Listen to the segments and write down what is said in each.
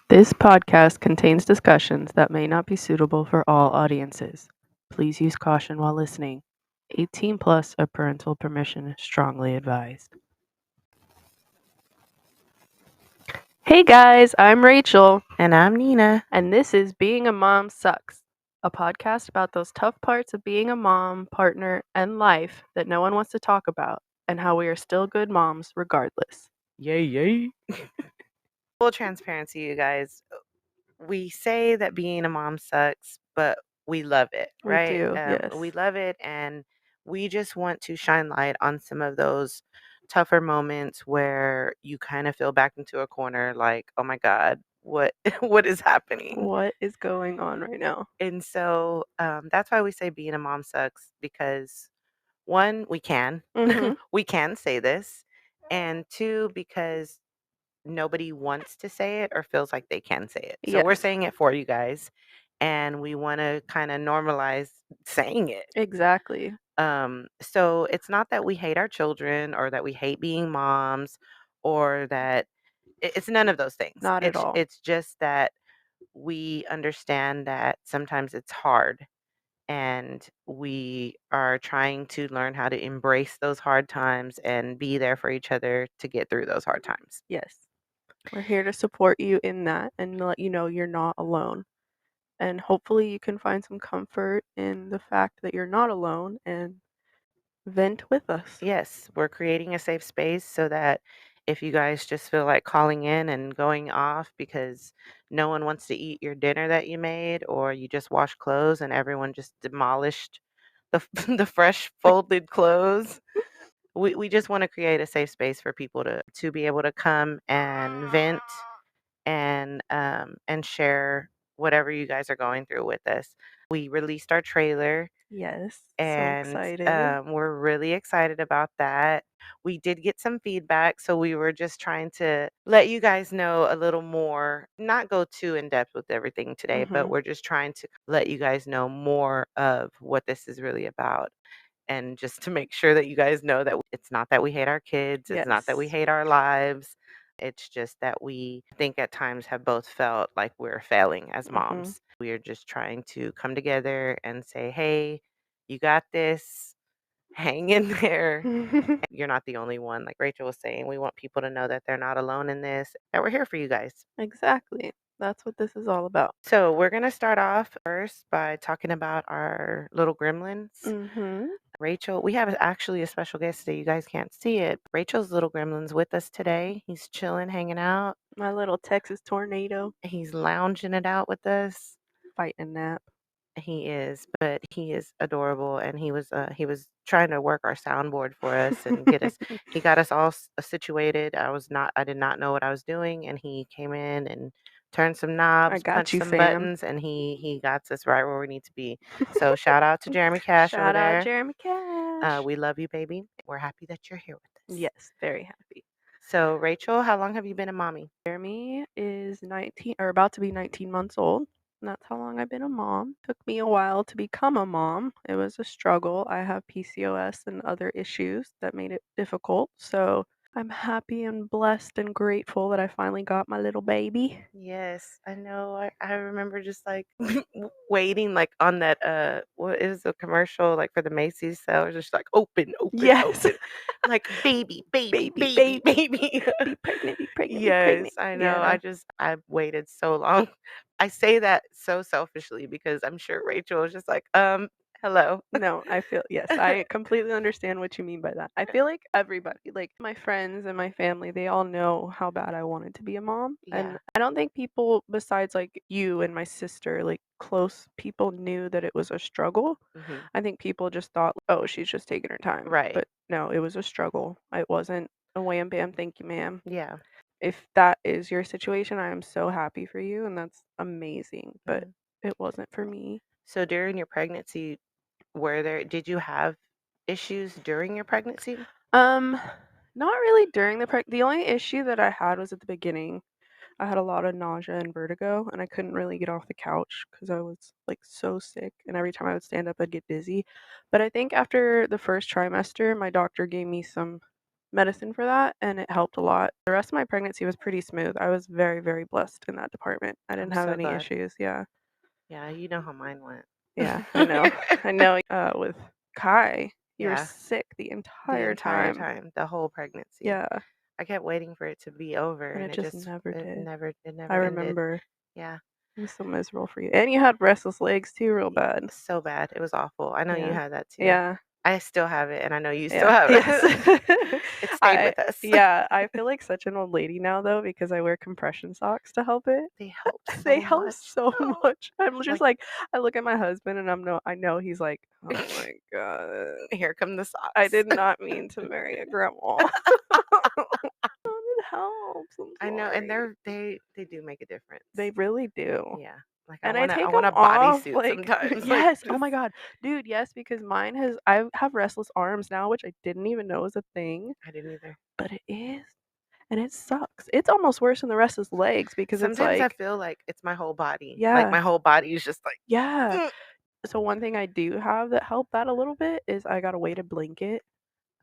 This podcast contains discussions that may not be suitable for all audiences. Please use caution while listening. 18 plus of parental permission is strongly advised. Hey guys, I'm Rachel. And I'm Nina. And this is Being a Mom Sucks, a podcast about those tough parts of being a mom, partner, and life that no one wants to talk about, and how we are still good moms regardless. Yay, yay. Full transparency, you guys. We say that being a mom sucks, but we love it, We right? do, yes. We love it, and we just want to shine light on some of those tougher moments where you kind of feel back into a corner like, oh my God, what what is happening? What is going on right now? And so that's why we say being a mom sucks, because one, we can. We can say this. And two, because nobody wants to say it or feels like they can say it. So we're Yes. saying it for you guys, and we want to kind of normalize saying it. Exactly. So it's not that we hate our children or that we hate being moms or that it's none of those things. Not at all. It's just that we understand that sometimes it's hard, and we are trying to learn how to embrace those hard times and be there for each other to get through those hard times. Yes. We're here to support you in that and let you know you're not alone. And hopefully you can find some comfort in the fact that you're not alone and vent with us. Yes, we're creating a safe space so that if you guys just feel like calling in and going off because no one wants to eat your dinner that you made, or you just washed clothes and everyone just demolished the the fresh folded clothes. We just want to create a safe space for people to be able to come and vent and share whatever you guys are going through with us. We released our trailer, Yes. and so excited. we're really excited about that. We did get some feedback, so we were just trying to let you guys know a little more, not go too in depth with everything today, but we're just trying to let you guys know more of what this is really about. And just to make sure that you guys know that it's not that we hate our kids, it's not that we Yes. hate our lives. It's just that we think at times have both felt like we're failing as moms. We are just trying to come together and say, hey, you got this, hang in there. You're not the only one. Like Rachel was saying, we want people to know that they're not alone in this, that we're here for you guys. Exactly. That's what this is all about. So we're going to start off first by talking about our little gremlins. Rachel, we have actually a special guest today. You guys can't see it. Rachel's little gremlin's with us today. He's chilling, hanging out. My little Texas tornado. He's lounging it out with us. Fighting a nap. He is, but he is adorable, and he was trying to work our soundboard for us and get us. He got us all situated. I did not know what I was doing, and he came in and turned some knobs, punched some buttons, and he got us right where we need to be. So shout out to Jeremy Cash over there. Shout out Jeremy Cash. We love you, baby. We're happy that you're here with us. Yes, very happy. So Rachel, how long have you been a mommy? Jeremy is 19 or about to be 19 months old. And that's how long I've been a mom. Took me a while to become a mom. It was a struggle. I have PCOS and other issues that made it difficult. So I'm happy and blessed and grateful that I finally got my little baby. Yes, I know. I remember just like waiting like on that what is the commercial like for the Macy's sale? It was just like open, Yes. open. Like baby. Be Be pregnant, be pregnant, Yes, be pregnant. I know. Yeah. I waited so long. I say that so selfishly because I'm sure Rachel was just like, hello. No, yes, I completely understand what you mean by that. I feel like everybody, like my friends and my family, they all know how bad I wanted to be a mom. And Yeah. I don't think people besides like you and my sister, like close people knew that it was a struggle. I think people just thought, oh, she's just taking her time. Right. But no, it was a struggle. It wasn't a wham bam, thank you, ma'am. Yeah. If that is your situation, I am so happy for you and that's amazing. But it wasn't for me. So during your pregnancy, did you have issues during your pregnancy? Not really during the only issue that I had was at the beginning. I had a lot of nausea and vertigo, and I couldn't really get off the couch because I was like so sick. And every time I would stand up, I'd get dizzy. But I think after the first trimester, my doctor gave me some medicine for that, and it helped a lot. The rest of my pregnancy was pretty smooth. I was very, very blessed in that department. I I'm didn't have so any glad. issues. Yeah. Yeah, you know how mine went. Yeah, I know. I know, with Kai, you were Yeah, sick the the entire entire time. time, the whole pregnancy. Yeah, I kept waiting for it to be over and and it just never did. it I never ended. remember. Yeah. It was so miserable for you. And you had restless legs too, real Y bad. So bad, it was awful. I know you Yeah. had that too. Yeah. I still have it, and I know you still Yeah. have Yes. it. It stayed I with us. yeah, I feel like such an old lady now though because I wear compression socks to help it. They help They so help much, so though. much. I'm just Like, like I look at my husband and I know he's like, "Oh my god. here come the I socks. did not mean to marry a grandma." It helps. I'm I know, and sorry. they do make a difference. They really do. Yeah. Like, And I I take want them a off, bodysuit like sometimes, like, yes, oh just my god. Dude, yes, because I have restless arms now, which I didn't even know was a thing, I didn't either. but it is, and it sucks. It's almost worse than the restless legs because it's Sometimes I like feel like it's my whole body. Like, yeah, my whole body is just like, yeah. "Mm." So one thing I do have that helped that a little bit is I got a weighted blanket.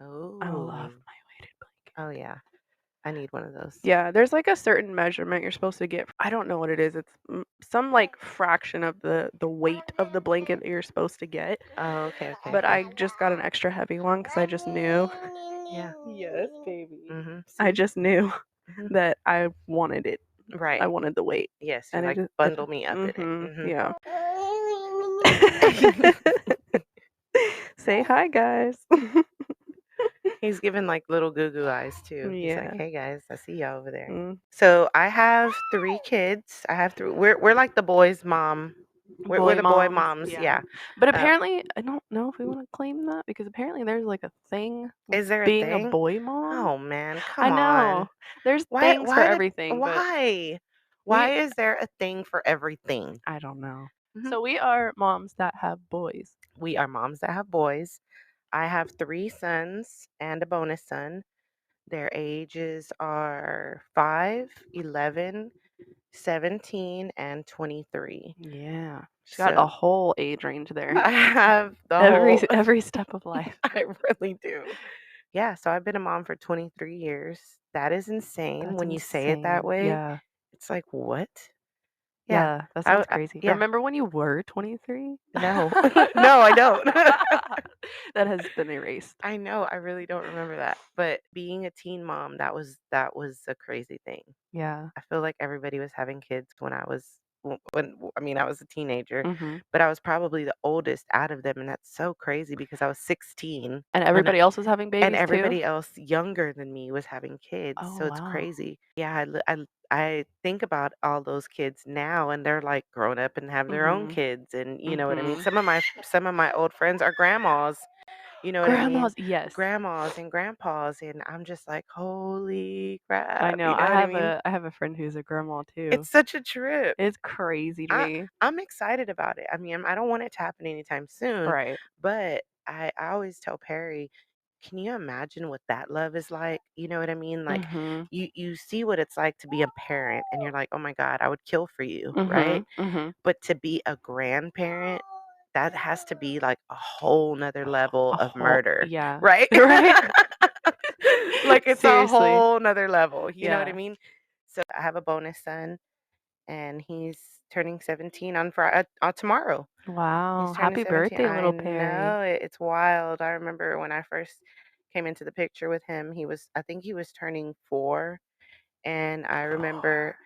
I love Oh. my weighted blanket. Oh, yeah. I need one of those. Yeah, there's like a certain measurement you're supposed to get. I don't know what it is. It's some like fraction of the weight of the blanket that you're supposed to get. Oh, okay, okay, But okay. I just got an extra heavy one because I just knew. Yeah. Yes, baby. Mhm. I See? just knew Mhm. that I wanted it. I Right. wanted the weight, Yes, you're and like, it "Bundle me up in it." Mhm. yeah. Say hi, guys. He's giving, like, little goo goo eyes too. He's like, Yeah. "Hey, guys, I see y'all over there." Mm. So, I have 3 kids. I have 3 we're like the boys' mom. We're Boy the boy moms, moms, yeah. yeah. But Uh, apparently, I don't know if we want to claim that because apparently there's like a thing with is there a being a thing? boy mom. Oh, man, I come know. on. There's things for everything, but Why? Why we is there a thing for everything? I don't know. Mhm. So we are moms that have boys. We are moms that have boys. I have 3 sons and a bonus son. Their ages are 5, 11, 17, and 23. Yeah. She's got a So whole age range there. I have the Every whole every step of life. I really do. Yeah, so I've been a mom for 23 years. That is insane That's when you say it that insane. way. Yeah. It's like, "What?" Yeah. Yeah, that sounds I crazy. yeah. Remember when you were 23? No. No, I don't. That has been erased. I know, I really don't remember that. But being a teen mom, that was a crazy thing. Yeah. I feel like everybody was having kids when I was I mean, I was a teenager, Mhm. but I was probably the oldest out of them, and that's so crazy because I was 16 And when everybody else was having and babies too? everybody else younger than me was having kids, Oh, so it's wow. crazy. Yeah, I think about all those kids now, and they're, like, grown up and have their own Mhm. kids, and you know what I mean? Mhm. Some of my old friends are grandmas, you know what I mean? Grandmas, yes. Grandmas and grandpas, and I'm just like, "Holy I crap," know. you know what I mean? I have a friend who's a grandma too. It's such a trip. It's crazy to I me. I'm excited about it. I mean, I don't want it to happen anytime soon, Right. but I always tell Perry, can you imagine what that love is like? You know what I mean? Like Mhm. you see what it's like to be a parent and you're like, "Oh my God, I would kill for you," right? Mhm. Mhm. But to be a grandparent, that has to be like a whole nother level A of whole murder, yeah. right? Right? Like it's a Seriously. whole nother level. You know what I Yeah. mean? So I have a bonus son and he's turning 17 on Friday, tomorrow. He's Wow. turning Happy 17. birthday, I little Perry. know it's wild. I remember when I first came into the picture with him, I think he was turning 4. And I 4. remember,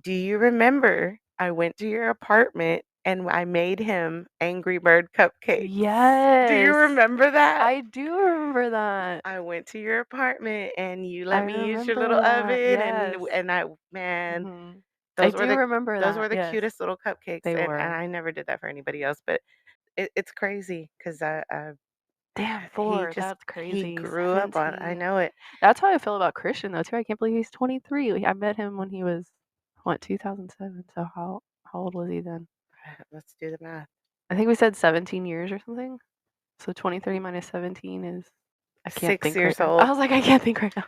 do you remember I went to your apartment and I made him Angry Bird cupcakes? Do you Yes. remember that? I do remember that. I went to your apartment and you I let me use your little remember that. oven Yes. man, Mhm. I those were do remember those that. were the Yes. cutest little cupcakes, They and were. I never did that for anybody else, but it's crazy 'cause Damn, he 4. just That's he crazy. grew up on I 17. know it. That's how I feel about Christian though too. I can't believe he's 23. I met him when he was what, 2007. So how old was he then? Let's do the math. I think we said 17 years or something. So 23 minus 17 is I can't 6 think right years now. I old. was like, I can't think right now.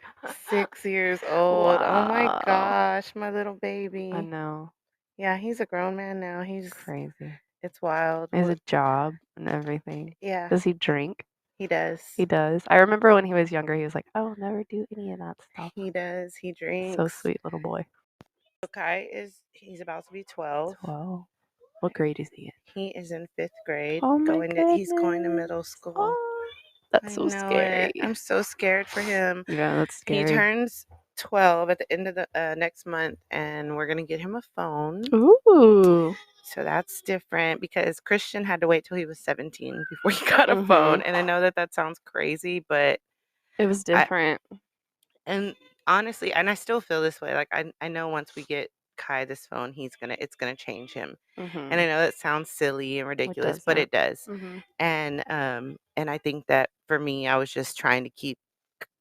6 years old. Oh my Wow. gosh, my little I baby. know. Yeah, he's a grown man now. Crazy. It's wild. He has a job and everything. Yeah. Does he drink? He does. He does. I remember when he was younger, he was like, "I will never do any of that stuff." He does. He So drinks. sweet little boy. So Kai he's about to be 12. 12. What grade is he in? He is in 5th grade. Oh my He's going to middle goodness. school. Oh, that's I so know it. scary. I'm so scared for him. Yeah, that's He scary. turns 12 at the end of the next month, and we're gonna get him a phone. Ooh. So that's different because Christian had to wait till he was 17 before he got a phone. Mhm. And I know that that sounds crazy, but It was I different. and honestly, and I still feel this way. Like I know once we get Kai this phone, it's gonna change him. And Mhm. I know that sounds silly and It ridiculous, but doesn't. it does. Mhm. And I think that for me, I was just trying to keep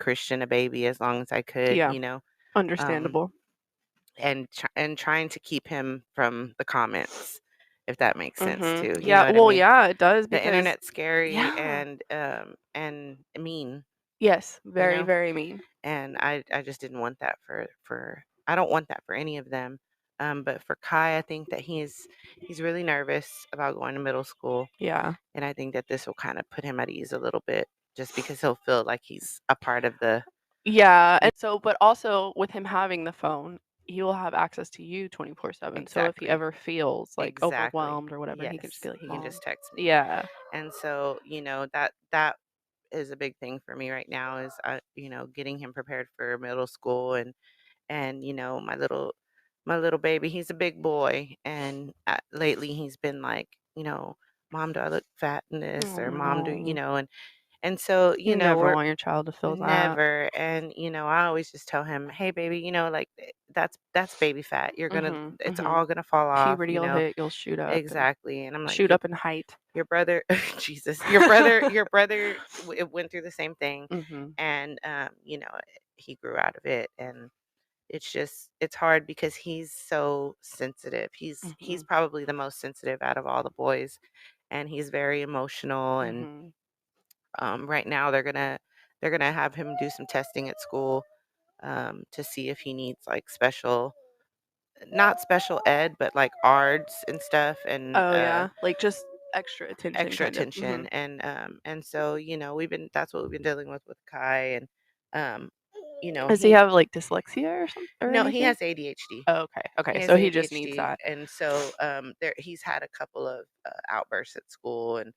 Christian a baby as long as I could, Yeah, you know. Um, understandable. and trying to keep him from the comments, if that makes sense Mhm. too. You know Yeah, what I well, mean? yeah, it does The because internet's scary yeah. and mean, Yes, you very, know? very mean. And I just didn't want that for I don't want that for any of them. But for Kai, I think that he's really nervous about going to middle school, Yeah. and I think that this will kind of put him at ease a little bit, just because he'll feel like he's a part of the Yeah, you and so but also with him having the phone, he will have access to you 24/7. So if he exactly. ever feels like Exactly. overwhelmed or whatever, he can just Yes, be like, he can "Mom." just text me. Yeah. And so, that is a big thing for me right now is getting him prepared for middle school and my little baby, he's a big boy and lately he's been like, mom, do I look fat in this? Oh Or mom, do no. and so, You never we're want your child to feel that. never. And I always just tell him, hey baby, like that's baby fat. Mhm. It's Mhm. all gonna fall off, Puberty will hit, you'll shoot up and exactly. And I'm like, shoot up in height. your brother Jesus, your brother went through the same thing. Mhm. And he grew out of it. And it's hard because he's so sensitive. He's Mhm. probably the most sensitive out of all the boys, and he's very emotional. And Mhm. right now they're gonna have him do some testing at school, to see if he needs like not special ed, but like arts and stuff, and Oh yeah, like just extra attention extra kind of. attention. Mhm. And so we've been that's what we've been dealing with Kai. And um Does he he have like dyslexia or something or no, he anything? has ADHD. Oh, okay. He Okay, has so he just needs ADHD. that. And so he's had a couple of outbursts at school, and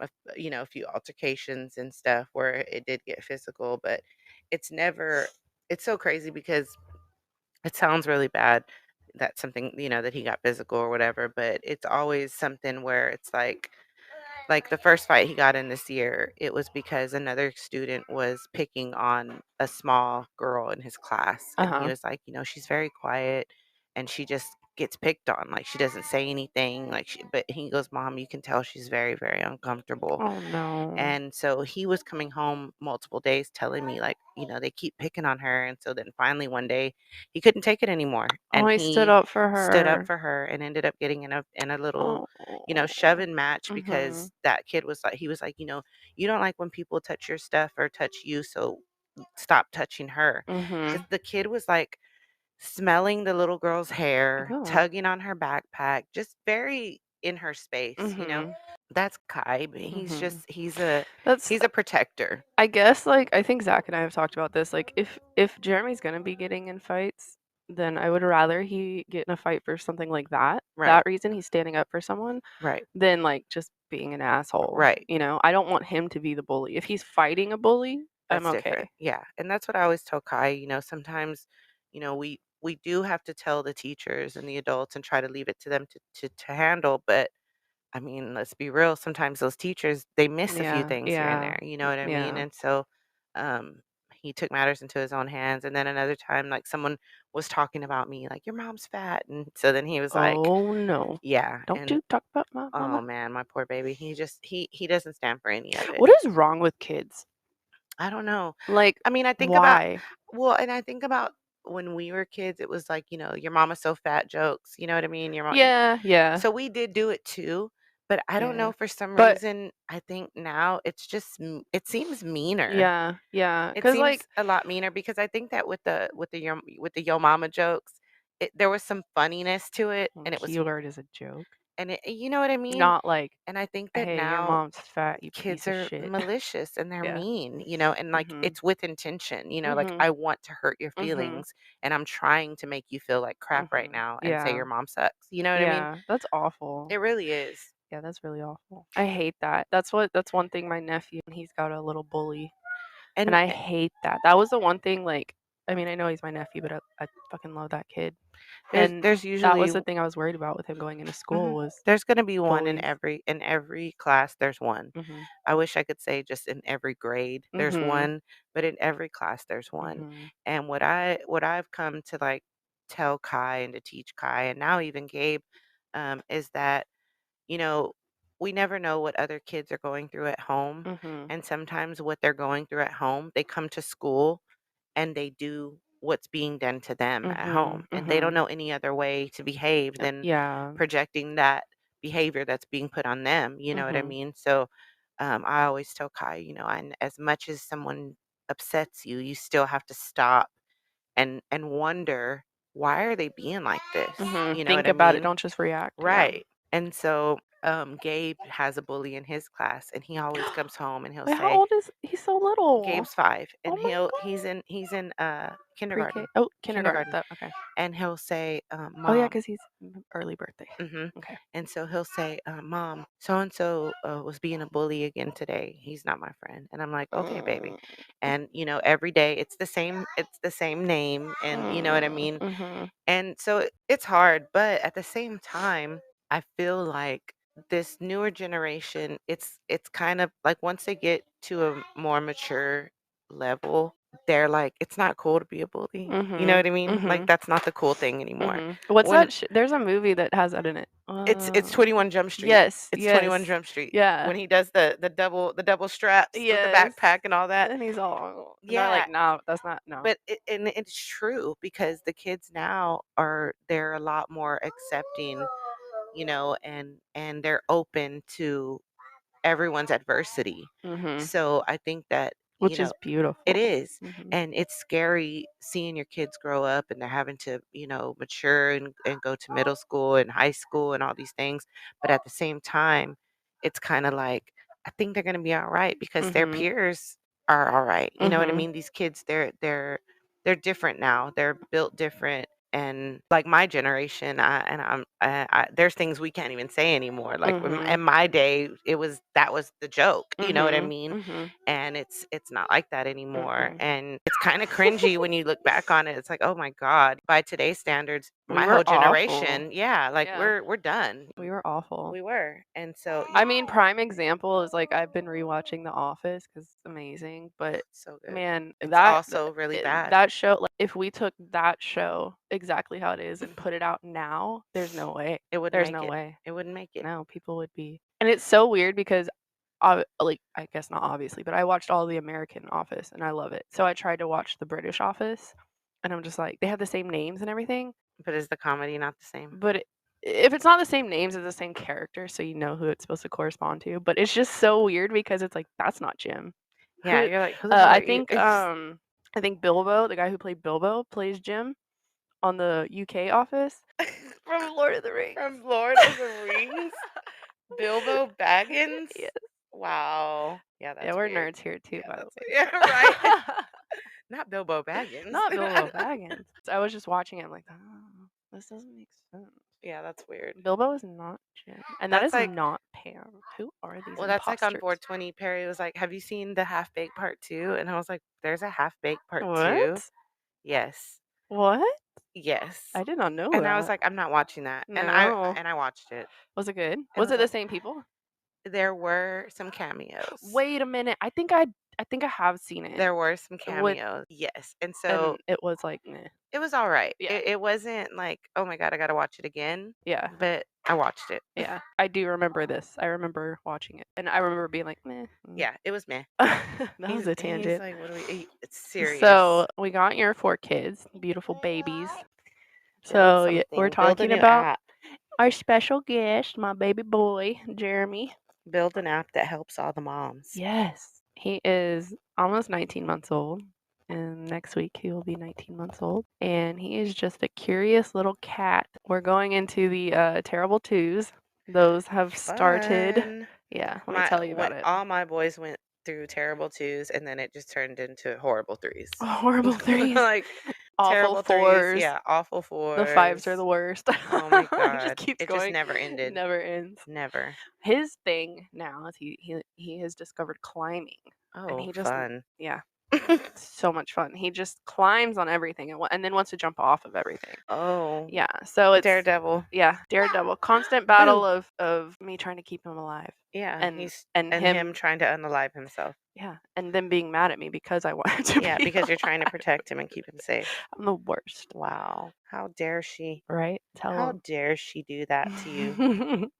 a few altercations and stuff where it did get physical. But it's never it's so crazy because it sounds really bad that something, that he got physical or whatever, but it's always something where it's like the first fight he got in this year, it was because another student was picking on a small girl in his class. And he Uh-huh. was like, she's very quiet and she just gets picked on. Like she doesn't say anything. But he goes, Mom, you can tell she's very, very uncomfortable. Oh no. And so he was coming home multiple days telling me, like, they keep picking on her. And so then finally one day he couldn't take it anymore. Oh, And he stood he up for stood up her. for her and ended up getting in a little, Oh. shoving match, Mhm. because that kid was like, he was like, you don't like when people touch your stuff or touch you. So stop touching her. Mhm. The kid was like smelling the little girl's hair, Oh. tugging on her backpack, just very in her space. Mhm. That's Kai, but he's Mhm. just he's a That's he's a protector. I guess, like, I think Zach and I have talked about this, like, if Jeremy's gonna be getting in fights, then I would rather he get in a fight for something like that, Right, that reason he's standing up for someone, right, than, like, just being an asshole, right. you know? I don't want him to be the bully. If he's fighting a bully, I'm That's different. okay. Yeah, and that's what I always tell Kai. Sometimes, we do have to tell the teachers and the adults and try to leave it to them to handle. But I mean, let's be real. Sometimes those teachers they miss a few Yeah, things here and yeah, there. You know what I mean? yeah. And so, um, he took matters into his own hands. And then another time, like someone was talking about me, like your mom's fat, and so then he was like, Oh, no. "Yeah." Don't And you talk about my oh mama. man, my poor baby. He doesn't stand for any of it. What is wrong with kids? I don't know. Like, I mean, why? I think about when we were kids, it was like, your mama's so fat jokes. You know what I mean? Your mom. Yeah, yeah, So we did do it too, but I don't yeah. know, for some But reason, I think now it seems meaner. yeah, yeah, It cause seems like a lot meaner because I think that with the yo mama jokes, there was some funniness to it, and it was keyword is a joke. And you know what I mean? Not like, And I think that "Hey, your now mom's fat, you kids piece of are shit." malicious and they're Yeah. mean, and like Mhm. it's with intention, like Mhm. I want to hurt your Mhm. feelings and I'm trying to make you feel like crap right Mhm. now and say Yeah. your mom sucks. You know what I mean? Yeah. That's awful. It really is. Yeah, that's really awful. I hate that. That's one thing my nephew, he's got a little bully, and And I hate that. That was the one thing, like, I mean, I know he's my nephew, but I fucking love that kid. And there's that usually was the thing I was worried about with him going into school mhm, was there's going to be one in bullies. every class there's one. Mhm. I wish I could say just in every grade there's Mhm. one, but in every class there's one. Mhm. And what I've come to like tell Kai and to teach Kai and now even Gabe is that, you know, we never know what other kids are going through at home. Mhm. And sometimes what they're going through at home, they come to school and they do what's being done to them at home. Mhm. And they don't Mhm. know any other way to behave than Yeah. projecting that behavior that's being put on them. You know what I Mhm. mean? So I always tell Kai, and as much as someone upsets you, you still have to stop and wonder, why are they being like this? Mhm. You know what Think I about it, mean? don't just react. Yeah. Right. And so Gabe has a bully in his class, and he always comes home and he'll Wait, how say, old is he's so little? Gabe's 5, Oh and my he's in pre-K. kindergarten, Oh, kindergarten. kindergarten, That okay. and he'll say, Oh yeah, "Mom." 'cause he's early birthday. Mhm. Okay. And so he'll say, "Mom, so and so was being a bully again today. He's not my friend." And I'm like, "Okay, baby." Mm, And every day it's the same name, and you know what I mean. mhm, And so it's hard, but at the same time, I feel like this newer generation, it's kind of like once they get to a more mature level, they're like, it's not cool to be a bully. You know mhm, what I mean? Like mhm, that's not the cool thing anymore. mhm. What's When that there's a movie that has that in it. it's 21 Jump Street. Yes, It's 21 yes. Jump Street. Yeah. When he does the double straps with the Yes. backpack and all that. And he's all and they're Yeah, like, "No, that's not no." but and it's true because the kids now they're a lot more accepting, and they're open to everyone's adversity. Mhm. So I think that, Which is it beautiful. is. Mhm. And it's scary seeing your kids grow up and they're having to, mature and go to middle school and high school and all these things. But at the same time, it's kind of like, I think they're going to be all right because their Mhm. peers are all right. You know what I Mhm. mean? These kids, they're different now. They're built different. And like my generation, there's things we can't even say anymore. Like Mhm. in my day, that was the joke. You know what I Mhm. mean? Mhm. And it's not like that anymore, Mm-mm. and it's kind of cringy when you look back on it. It's like, oh my god, by today's standards, We my were whole awful. generation, yeah, like Yeah, we're done. we were awful. We were. And so I mean, prime example is, like, I've been rewatching The Office because it's amazing, but so good. man, It's also really bad. that show, like, if we took that show exactly how it is and put it out now, there's no way. It wouldn't There's make no it. way. It wouldn't make it. No, people would be and it's so weird because like, I guess not obviously, but I watched all the American Office and I love it. So I tried to watch the British Office, and I'm just like, they have the same names and everything, But is the comedy not the same? but if it's not the same names, it's the same character, so you know who it's supposed to correspond to. But it's just so weird because it's like, that's not Jim. Yeah, Who you're like, who the hell are you? I think Bilbo, the guy who played Bilbo, plays Jim on the UK Office from Lord of the Rings. From Lord of the Rings, Bilbo Baggins. Yeah, Wow. Yeah, yeah, that's we're weird. nerds here too, Yeah, by the that's way. yeah, right. Not Bilbo Baggins. Not Bilbo Baggins. I was just watching it, I'm like, "Oh, this doesn't make sense." Yeah, that's weird. Bilbo is not Jim, and that That's is like not Pam. Who are these well, that's like on imposters? 420. Perry was like, "Have you seen the Half Baked Part 2?" And I was like, "There's a Half Baked Part 2?" What? Yes. What? Yes. I did not know And I was that. like, "I'm not watching that." And I No. and I watched it Was it good? and Was was it the like, same people? there were some cameos. Wait a minute. I think I have seen it. There were some With cameos. Yes. And and so it was like, meh. it was all right. Yeah. It wasn't like, "Oh my god, I got to watch it again." Yeah. But I watched it. Yeah. I do remember this. I remember watching it. And I remember being like, meh. Yeah, it was meh. That was a He's tangent. like, "What do we?" It's serious. So we got your 4 kids, beautiful babies. Build So yeah, we're something. Build a talking new about app. our special guest, my baby boy, Jeremy. Build an app that helps all the moms. Yes, he is almost 19 months old. And next week he will be 19 months old. And he is just a curious little cat. We're going into the terrible twos. Those have started. Fun. Yeah, let me My tell you when about it. all my boys went through terrible 2s, and then it just turned into horrible 3s. Horrible threes, Like, awful terrible 3s, fours. yeah, awful The fives are 4s. the worst. Oh my It just god. keeps It just going. never It ended. never ends. Never. His thing now is he has discovered climbing, and Oh, he just fun. yeah, it's so much fun. He just climbs on everything and then wants to jump off of everything. Oh, Yeah, so it's Daredevil. yeah, daredevil, constant Boo. battle of me trying to keep him alive, Yeah, and he's and and him him trying to unalive himself. yeah, and them being mad at me because I want him to Yeah, be because you're trying to alive. protect him and keep him safe. I'm the worst, Wow. How dare she? right? How Tell dare she do that to you? him.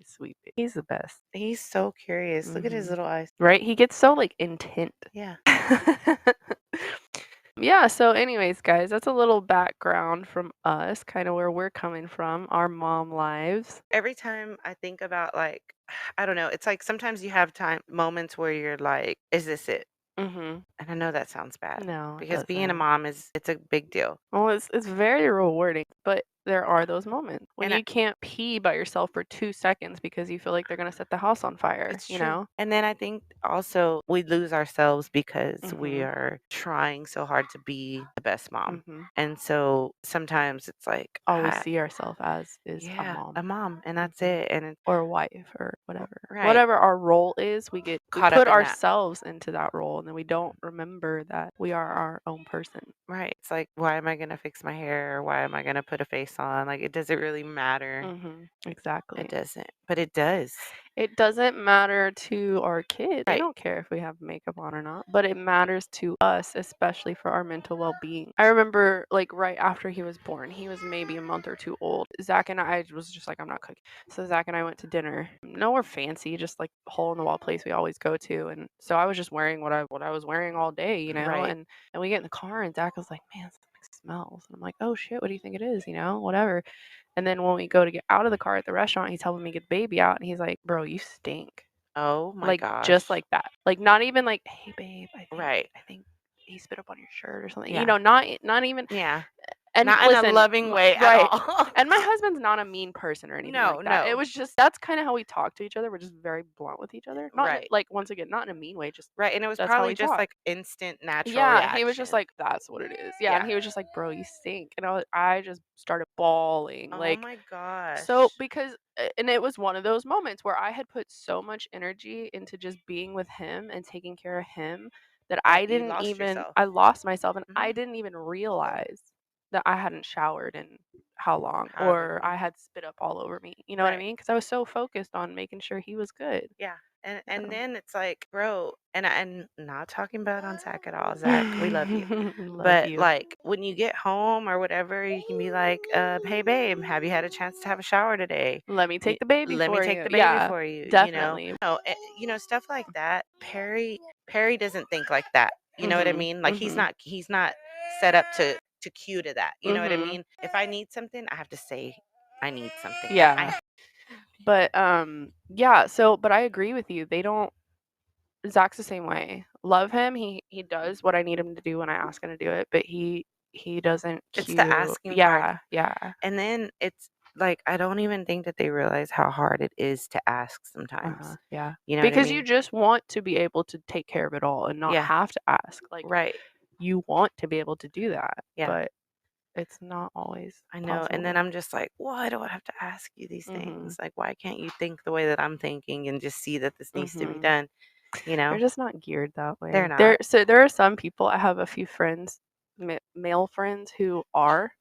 Sweet baby. He's the best. He's so curious. Look at his Mhm. little eyes. Right? He gets so, like, intent. Yeah. Yeah, so anyways, guys, that's a little background from us, kinda where we're coming from, our mom lives. Every time I think about, like, I don't know, it's like sometimes you have time moments where you're like, "Is this it?" Mhm. And I know that sounds bad No, it because being a doesn't. mom it's a big deal. Well, it's very rewarding, but there are those moments when And I you can't pee by yourself for 2 seconds because you feel like they're gonna set the house on fire, It's you true. know? And then I think also we lose ourselves because we Mhm. are trying so hard to be the best mom. Mhm. And so sometimes it's like, All we see ourselves as is a yeah, mom. a mom, and that's Mhm. it. And Or a wife or whatever. right, Whatever our role is, we caught up put in that. ourselves into that role, and then we don't remember that we are our own person. Right. It's like, why am I going to fix my hair? Why am I going to put a face on? Like, it doesn't really matter. Mhm. It Exactly. doesn't, but it does. It doesn't matter to our kids. They Right. don't care if we have makeup on or not, but it matters to us, especially for our mental well-being. I remember, like, right after he was born, he was maybe a month or 2 old. Zach and I was just like, "I'm not cooking." So Zach and I went to dinner. Nowhere fancy, just like hole in the wall place we always go to. And so I was just wearing what I was wearing all day, Right. and we get in the car and Zach was like, "Man, something smells." And I'm like, "Oh shit, what do you think it is?" Whatever. And then when we go to get out of the car at the restaurant, he's helping me get the baby out, and he's like, "Bro, you stink." Oh my Like, just gosh. like that. Like, not even like, "Hey, babe, Right. I think he spit up on your shirt or something." Yeah. Not even Yeah. and Not in a listen, loving way at right. all. And my husband's not a mean person or anything No, like that. It no. was just that's kinda how we talk to each other. We're just very blunt with each other. Not in Right. like, once again, not in a mean way, just Right. And it was that's how probably we just talk. like instant natural Yeah, he was just reaction. like, "That's what it is." Yeah, and Yeah. he was just like, "Bro, you stink." And I just started bawling, Oh like, my so gosh. because and it was one of those moments where I had put so much energy into just being with him and taking care of him that That you lost yourself. I lost myself and Hmm. I didn't even realize that I hadn't showered in how long However or I long. had spit up all over me. You know what I Right. mean? Because I was so focused on making sure he was good. Yeah. And Yeah. then it's like, bro, and not talking bad on Zach at all. Zach, we love you. Love But you. like when you get home or whatever, you can be like, hey babe, have you had a chance to have a shower today? Let me Y- take the baby Let me for take you. the baby Yeah, for you, you know. definitely. No, stuff like that. Perry doesn't think like that. You know what I Mhm. mean? Like Mhm. he's not set up to cue to that. You know what I Mhm. mean? If I need something, I have to say I need something. And I Yeah. But, yeah, so but I agree with you. They don't Zach's the same way. Love him. He does what I need him to do when I ask him to do it, but he doesn't it's the cue. asking part. Yeah, yeah. And then it's like I don't even think that they realize how hard it is to ask Uh-huh, sometimes. yeah. You know what I Because you mean? just want to be able to take care of it all and not Yeah, have to ask. Like, right. you want to be able to do that, Yeah, but it's not always I know. And then possible. I'm just like, why do I have to ask you these things? Mhm. Like, why can't you think the way that I'm thinking and just see that this needs to be Mhm. done? You know, They're just not geared that they're way. not. There are some people I have a few friends, male friends who are,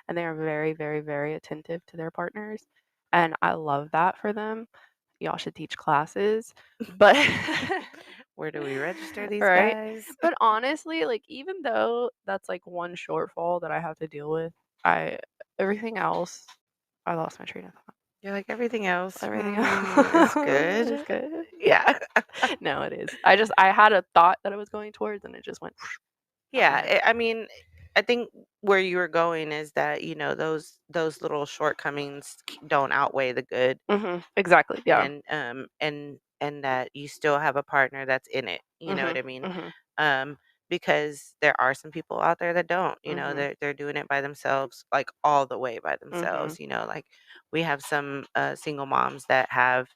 and they are very, very, very attentive to their partners, and I love that for them. Y'all should teach classes, but Where do we register these right? guys? But honestly, like, even though that's, like, one shortfall that I have to deal with, I everything else I lost my train of thought. You're like, everything else Everything else is is good. good. Yeah. No, it is. I had a thought that I was going towards, and it just went out my Yeah, head. I mean, I think where you were going is that, those little shortcomings don't outweigh the good, Mhm. Exactly, yeah. and that you still have a partner that's in it, you know what Mhm, I mean? mhm. Um because there are some people out there that don't, Mhm. they're doing it by themselves, like all the way by Mhm. themselves, like we have some single moms that have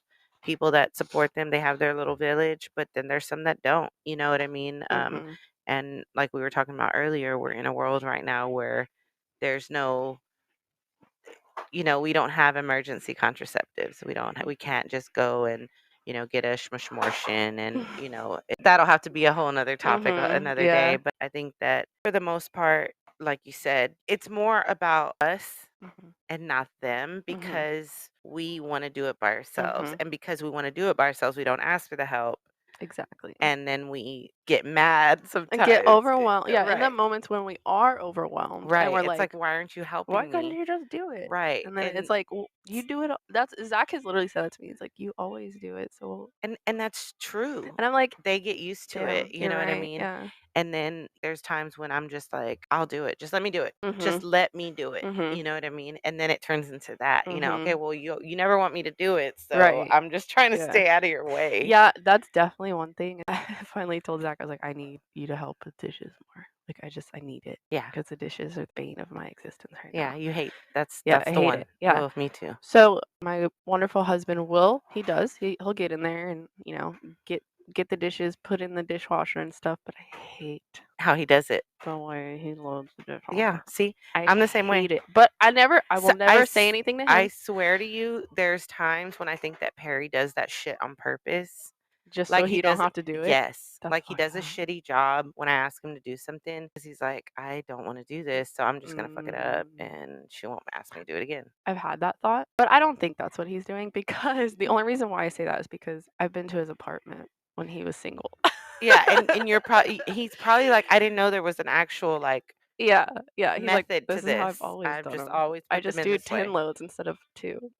people that support them. They have their little village, but then there's some that don't, you know what I mean? Mhm. And like we were talking about earlier, we're in a world right now where there's no, we don't have emergency contraceptives. We can't just go and, get a shmushmortion and, that'll have to be a whole nother topic Mhm. another day. Yeah. But I think that for the most part, like you said, it's more about us Mhm. and not them Mhm. because we want to do it by ourselves. Mhm. And because we want to do it by ourselves, we don't ask for the help. Exactly. And then we get mad And get sometimes. overwhelmed. Yeah, in the Right. moments when we are overwhelmed and Right. we're It's like, like, why aren't you "Why helping couldn't me? you just do it?" Right. And then it's like, "Well, you do it that's Zach has literally said that to me. He's like, "You always do it, so." And that's true. And I'm like, They get used to it, "Damn, you you're know what I right." mean? Yeah. And then there's times when I'm just like, "I'll do it. Just let me do it. Just Mhm. let me do it." Mhm. You know what I mean? And then it turns into that, "Okay, Mhm. well, you never want me to do it, so Right. I'm just trying to Yeah. stay out of your way." Yeah, that's definitely one thing. I finally told Zach, I was like, "I need you to help with dishes more. Like, I need it Yeah. because the dishes are the bane of my existence right Yeah, now." you hate that's Yeah, that's I the hate it. one. Yeah. Oh, me too. So my wonderful husband will, he does. He'll get in there and, get get the dishes put in the dishwasher and stuff, but I hate How he does it. the way he loads the Yeah, dishwasher. see? I I'm the same way. hate it. But I will So I never say s anything to I him swear to you, there's times when I think that Perry does that shit on purpose. just so Like, he he don't does have to do it. yes, That's like, he fucked does a up. shitty job when I ask him to do something because he's like, "I don't wanna do this, so I'm just gonna fuck it up, Mm. and she won't ask me to do it again." I've had that thought, but I don't think that's what he's doing because the only reason why I say that is because I've been to his apartment when he was single. Yeah, and you're probably he's probably like, "I didn't know there was an actual, like, Yeah, yeah, he's like, method to "This is how I've this. always I've done just them. always I put them just in do this 10 way." loads instead of 2."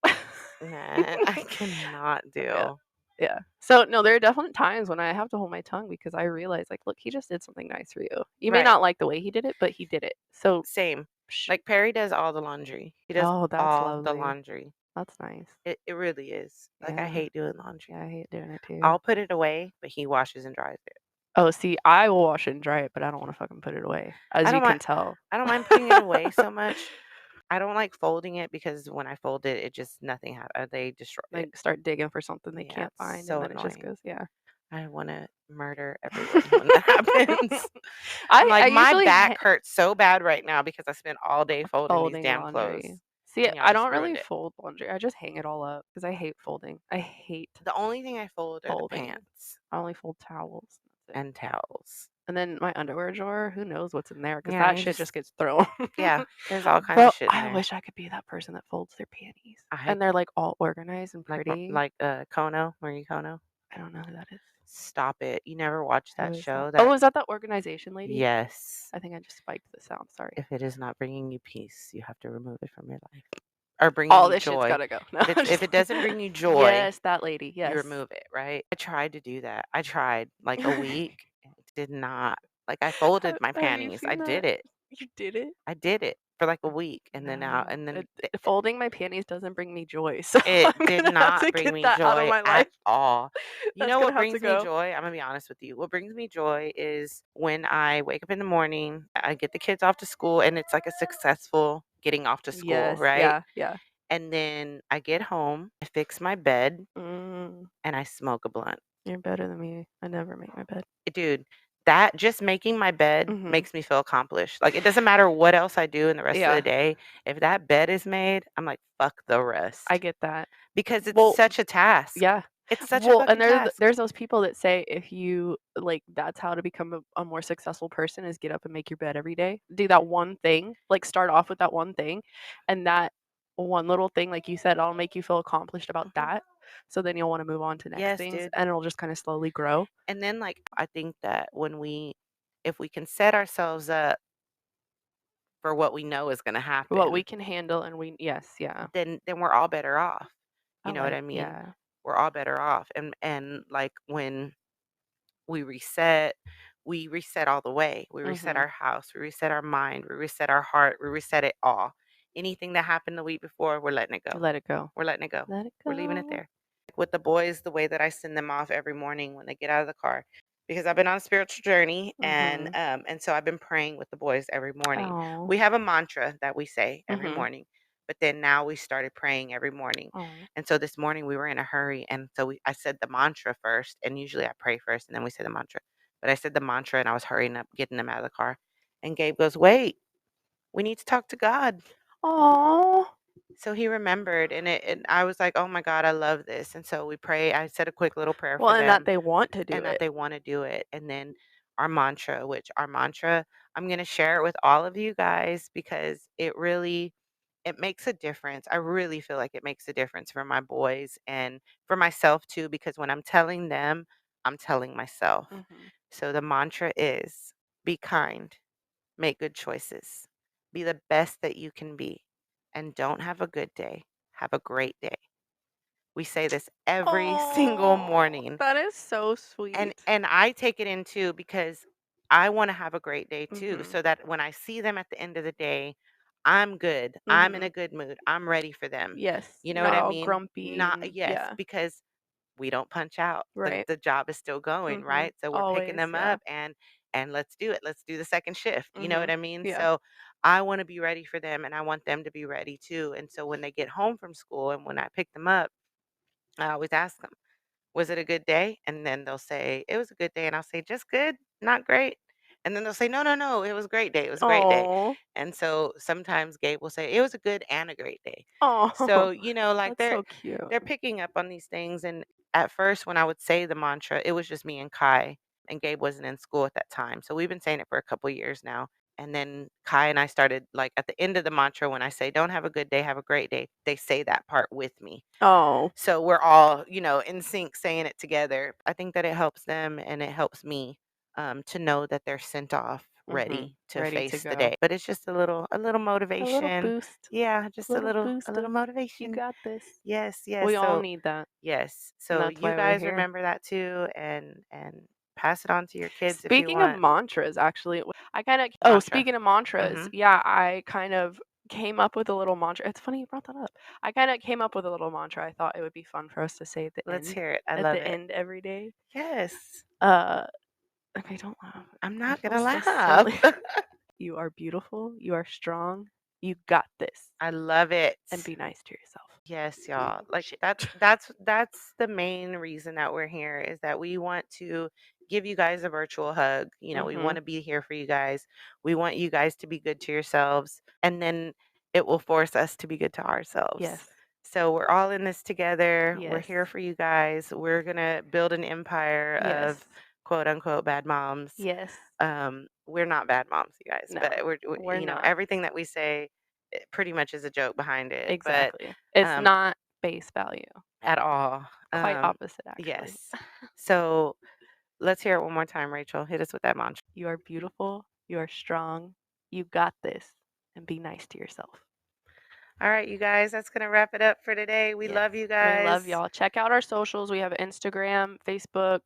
Man, I cannot Yeah, deal. yeah. So, no, there are definitely times when I have to hold my tongue because I realize, like, "Look, he just did something nice for you. You may Right, not like the way he did it, but he did it. So, same. sh." Like, Perry does all the laundry. He does Oh, that's all the lovely. laundry. That's nice. It really is. Like, I Yeah. hate doing laundry. Yeah, I hate doing it too. I'll put it away, but he washes and dries it. Oh, see, I will wash it and dry it, but I don't wanna fucking put it away, I as you don't mind can tell. I don't mind putting it away so much. I don't like folding it because when I fold it, it just nothing they destroy it. Like, start digging for something they Yeah, can't it's find, and so then it just annoying. goes yeah. I wanna murder everyone when that happens. I'm I like, "My usually back hurts so bad right now because I spent all day folding these folding damn laundry. clothes, See, and y'all I just don't ruined really it." fold laundry, I just hang it all up because I hate folding. I hate The only thing I fold are the folding. pants I only fold towels, that's it. and towels. And then my underwear drawer, who knows what's in there? Because Yeah, that you shit just just gets thrown. yeah, there's all kinds of But shit in I there. wish I could be that person that folds their panties, I and they're, like, all organized and like pretty. Kono, Marie Kono. I don't know who that is. Stop it. You never watched Who that is that? show? Oh, That is that the organization lady? yes. I think I just spiked the sound, sorry. If it is not bringing you peace, you have to remove it from your life. Or bringing All you this shit's joy. gotta go. No, I'm If just it kidding. doesn't bring you joy, Yes, that lady, you yes. remove it, right? I tried to do that. I tried like a week and it did not. Like I folded my Have you panties. I seen did that? it. You did it? I did it for like a week and then now No. and then Folding my panties doesn't bring me joy, so it I'm did gonna have not to bring get me that out of joy my at life. all. You That's know gonna what have to brings me go. joy? I'm gonna be honest with you. What brings me joy is when I wake up in the morning, I get the kids off to school, and it's like a successful getting off to school, Yes, right? yeah, yeah. And then I get home, I fix my bed, Mm, and I smoke a blunt. you're better than me. I never make my bed. Dude, that just making my bed Mhm. makes me feel accomplished. Like, it doesn't matter what else I do in the rest of the Yeah, day. If that bed is made, I'm like, fuck the I rest get that. because it's Well, such a task. yeah. It's such a Well, and fucking task. there's those people that say if you like that's how to become a more successful person is get up and make your bed every day. Do that one thing, like start off with that one thing, and that one little thing, like you said, it'll make you feel accomplished about Mhm. that. So then you'll want to move on to next Yes, things, dude. and it'll just kind of slowly grow. And then, like, I think that if we can set ourselves up for what we know is gonna What we happen, can handle, and we yes, yeah. then we're all better off. I You know what like I mean? yeah. We're all better off. And like when we reset all the way. We reset Mhm. our house, we reset our mind, we reset our heart, we reset it all. Anything that happened the week before, we're letting it go. Let it go. We're letting it go. Let it We're leaving it go. there. With the boys, the way that I send them off every morning when they get out of the car, because I've been on a spiritual journey, Mhm. and so I've been praying with the boys every morning. Oh. We have a mantra that we say every Mhm. morning, but then now we started praying every morning. Oh. And so this morning we were in a hurry, and so I said the mantra first, and usually I pray first and then we say the mantra. But I said the mantra and I was hurrying up, getting them out of the car. And Gabe goes, "Wait, we need to talk to God." Aw. So he remembered, and I was like, "Oh my God, I love this." And so we pray. I said a quick little prayer Well, for and that them they want to do and that it. they want to do it. And then our mantra, I'm going to share it with all of you guys because it makes a difference. I really feel like it makes a difference for my boys and for myself too, because when I'm telling them, I'm telling myself. Mhm. So the mantra is be kind, make good choices, be the best that you can be, and don't have a good day. Have a great day. We say this every single Oh, morning. that is so And sweet. and I take it in too because I wanna have a great day too, Mhm. so that when I see them at the end of the day, I'm good. I'm in a Mhm. good mood. I'm ready for them. Yes, You know what not I all mean? grumpy Not and yes, yeah, because we don't punch out. The right. the job is still going, Mhm. right? So we're picking Always, them yeah. up and let's do it. Let's do the second shift. You know what Mhm. I mean? Yeah. So I want to be ready for them and I want them to be ready too. And so when they get home from school and when I pick them up, I always ask them, "Was it a good day?" And then they'll say, "It was a good day." And I'll say, "Just good, not great." And then they'll say, "No, no, no, it was a great day. It was a great day." Oh. And so sometimes Gabe will say, "It was a good and a great day." Oh, So, like that's so cute. they're picking up on these things. And at first when I would say the mantra, it was just me and Kai, and Gabe wasn't in school at that time. So we've been saying it for a couple years now. And then Kai and I started like at the end of the mantra when I say, "Don't have a good day, have a great day." They say that part with me. Oh. So we're all, in sync saying it together. I think that it helps them and it helps me to know that they're sent off Mhm. ready to Ready to face the go. day. But it's just a little A little motivation. boost. Yeah, A just a little little a boost little of "You motivation. got this." Yes, yes. We all So need that, yes. and So that's you why we're guys here. remember that too and pass it on to your kids if you Speaking of want. mantras, actually, Mantra. speaking of mantras, Mhm. yeah, I kind of came up with a little mantra. It's funny you brought that up. I kinda came up with a little mantra I thought it would be fun for us to say Let's hear it. I love it. every day. Yes. Uh, okay, don't laugh. I'm I not feel gonna so laugh. silly. You are beautiful, you are strong, you got this, I love it. and be nice to yourself. Yes, y'all. Like Shit. that's the main reason that we're here is that we want to give you guys a virtual hug. We want Mhm. to be here for you guys. We want you guys to be good to yourselves and then it will force us to be good to ourselves. Yes. So we're all in this together. We're Yes. here for you guys. We're going to build an empire Yes. of quote unquote bad moms. Yes. We're not bad moms, you guys, No, but we're not. everything that we say pretty much is a joke behind it. But Exactly. It's um, not base value. at all. Quite opposite, actually. Yes. So let's hear it one more time, Rachel. Hit us with that mantra. You are beautiful. You are strong. You got this. And be nice to yourself. All right, you guys, that's going to wrap it up for today. We Yes. love you We love guys. y'all. Check out our socials. We have Instagram, Facebook.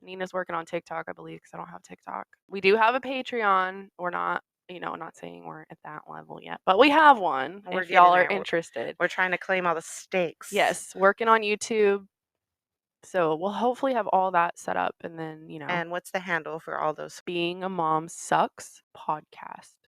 Nina's working on TikTok, I believe, because I don't have TikTok. We do have a Patreon. We're not, not saying we're at that level yet, but we have one We're if getting y'all are there. interested. We're trying to claim all the stakes. Yes, working on YouTube. So we'll hopefully have all that set up and then, And what's the handle for all those? Being a Mom Sucks podcast.